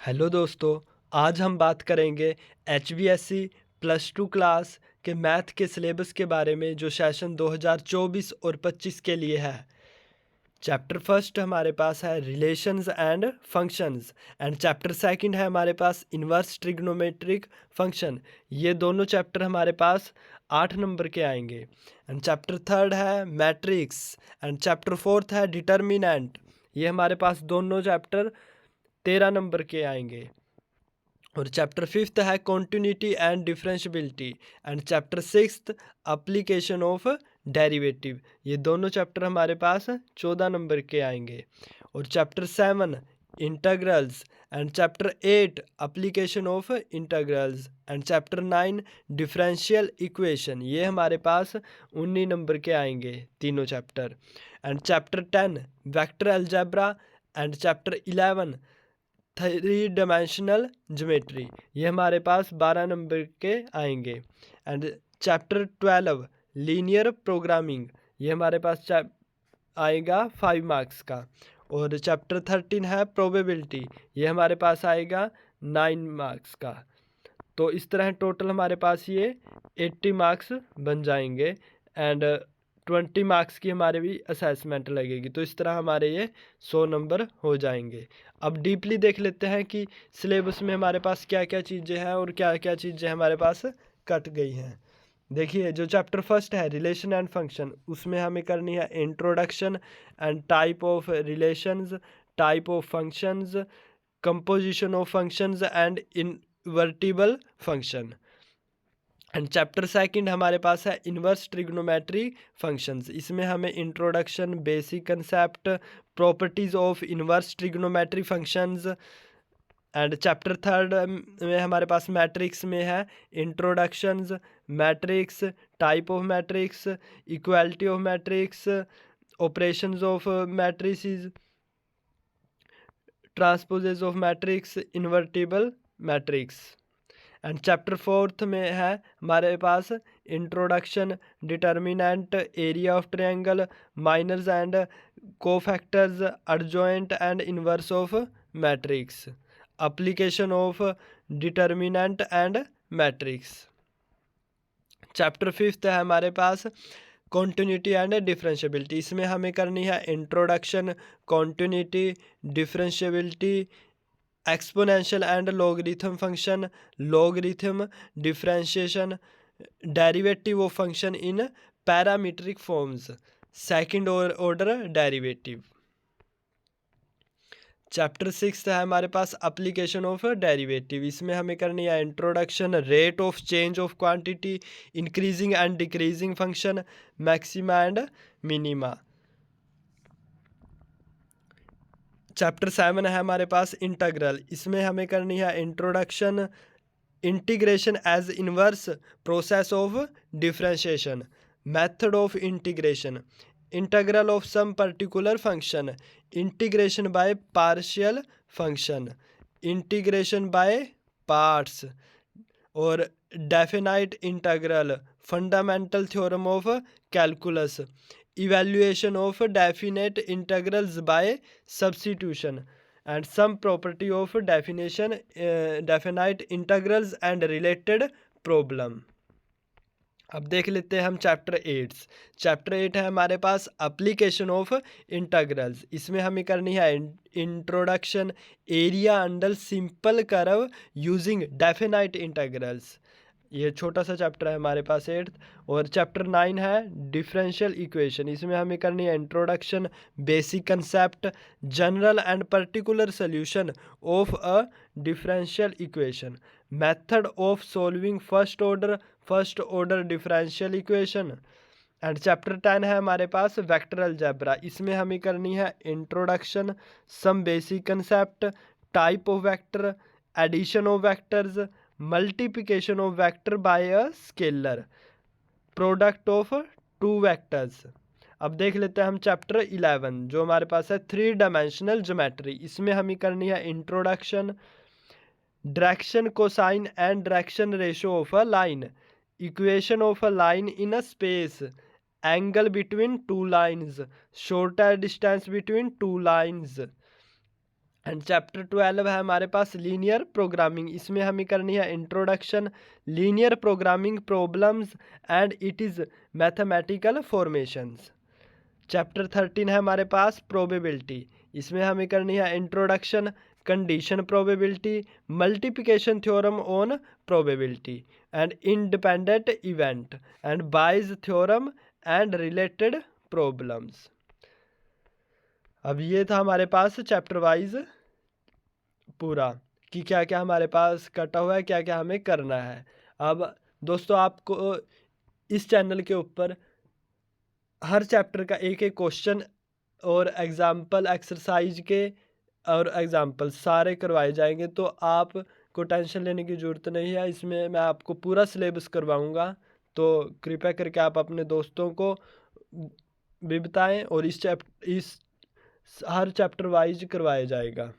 Hello दोस्तों। आज हम बात करेंगे HBSC प्लस टू क्लास के मैथ के सिलेबस के बारे में जो सेशन 2024 और 25 के लिए है। चैप्टर फर्स्ट हमारे पास है relations and functions and chapter second है हमारे पास इन्वर्स ट्रिग्नोमेट्रिक फंक्शन। ये दोनों चैप्टर हमारे पास 8 नंबर के आएंगे। एंड चैप्टर थर्ड है मैट्रिक्स एंड चैप्टर फोर्थ है डिटर्मिनेंट। ये हमारे पास दोनों चैप्टर 13 नंबर के आएंगे। और चैप्टर फिफ्थ है continuity and differentiability and chapter sixth application of derivative. ये दोनों चैप्टर हमारे पास 14 नंबर के आएंगे। और chapter seven integrals and chapter eight application of integrals and chapter nine differential equation. ये हमारे पास 19 नंबर के आएंगे तीनों चैप्टर। And chapter 10 vector algebra and chapter 11 three dimensional geometry. ये हमारे पास 12 नंबर के आएंगे। And chapter 12 linear programming. ये हमारे पास आएगा 5 मार्क्स का। और चैप्टर 13 है प्रोबेबिलिटी। ये हमारे पास आएगा 9 मार्क्स का। तो इस तरह टोटल हमारे पास ये 80 मार्क्स बन जाएंगे एंड 20 मार्क्स की हमारे भी असेसमेंट लगेगी। तो इस तरह हमारे ये 100 नंबर हो जाएंगे। अब डीपली देख लेते हैं कि सिलेबस में हमारे पास क्या क्या चीज़ें हैं और क्या क्या चीज़ें हमारे पास कट गई हैं। देखिए, जो चैप्टर फर्स्ट है रिलेशन एंड फंक्शन, उसमें हमें करनी है introduction and type of relations, type of functions, composition of functions and invertible function. And chapter second हमारे पास है इन्वर्स ट्रिग्नोमेट्री फंक्शंस। इसमें हमें introduction, basic concept, properties of inverse trigonometry functions. And chapter third में हमारे पास matrix में है introductions, matrix, type of matrix, equality of matrix, operations of matrices, transposes of matrix, invertible matrix. And chapter fourth में है हमारे पास introduction, determinant, area of triangle, minors and cofactors, adjoint and inverse of matrix, application of determinant and matrix. Chapter fifth है हमारे पास continuity and differentiability. इसमें हमें करनी है introduction, continuity, differentiability, exponential and logarithm function, logarithm, differentiation, derivative of function in parametric forms, second order derivative. Chapter six है हमारे पास application of derivative. इसमें हमें करनी है introduction, rate of change of quantity, increasing and decreasing function, maxima and minima. Chapter seven है हमारे पास integral. इसमें हमें करनी है introduction, integration as inverse process of differentiation, method of integration, integral of some particular function, integration by partial function, integration by parts और definite integral, fundamental theorem of calculus, evaluation of definite integrals by substitution and some property of definition definite integrals and related problem। अब देख लेते हैं हम chapter eight. Chapter eight है हमारे पास application of integrals. इसमें हमें करनी है introduction, area under simple curve using definite integrals. ये छोटा सा चैप्टर है हमारे पास एट्थ। और चैप्टर नाइन है डिफरेंशियल इक्वेशन। इसमें हमें करनी है introduction, basic concept, general and particular solution of a differential equation, method of solving first order differential equation. And chapter 10 है हमारे पास वेक्टर अलजेब्रा। इसमें हमें करनी है introduction, some basic concept, type of vector, addition of vectors, multiplication of vector by a scalar, product of two vectors. अब देख लेते हैं हम चैप्टर 11 जो हमारे पास है थ्री डायमेंशनल ज्योमेट्री। इसमें हमें करनी है introduction, direction, cosine and direction ratio of a line, equation of a line in a space, angle between two lines, shorter distance between two lines, and chapter 12 है हमारे पास लीनियर प्रोग्रामिंग। इसमें हमें करनी है introduction linear programming problems and it is mathematical formations. Chapter 13 है हमारे पास probability. इसमें हमें करनी है introduction condition probability multiplication theorem on probability and independent event and Bayes theorem and related problems. अब ये था हमारे पास चैप्टर वाइज पूरा कि क्या क्या हमारे पास कटा हुआ है, क्या क्या हमें करना है। अब दोस्तों आपको इस चैनल के ऊपर हर चैप्टर का एक एक क्वेश्चन और एग्जाम्पल एक्सरसाइज के और एग्जाम्पल सारे करवाए जाएंगे, तो आपको टेंशन लेने की ज़रूरत नहीं है। इसमें मैं आपको पूरा सिलेबस करवाऊंगा, तो कृपया करके आप अपने दोस्तों को भी बताएं और इस हर चैप्टर वाइज करवाया जाएगा।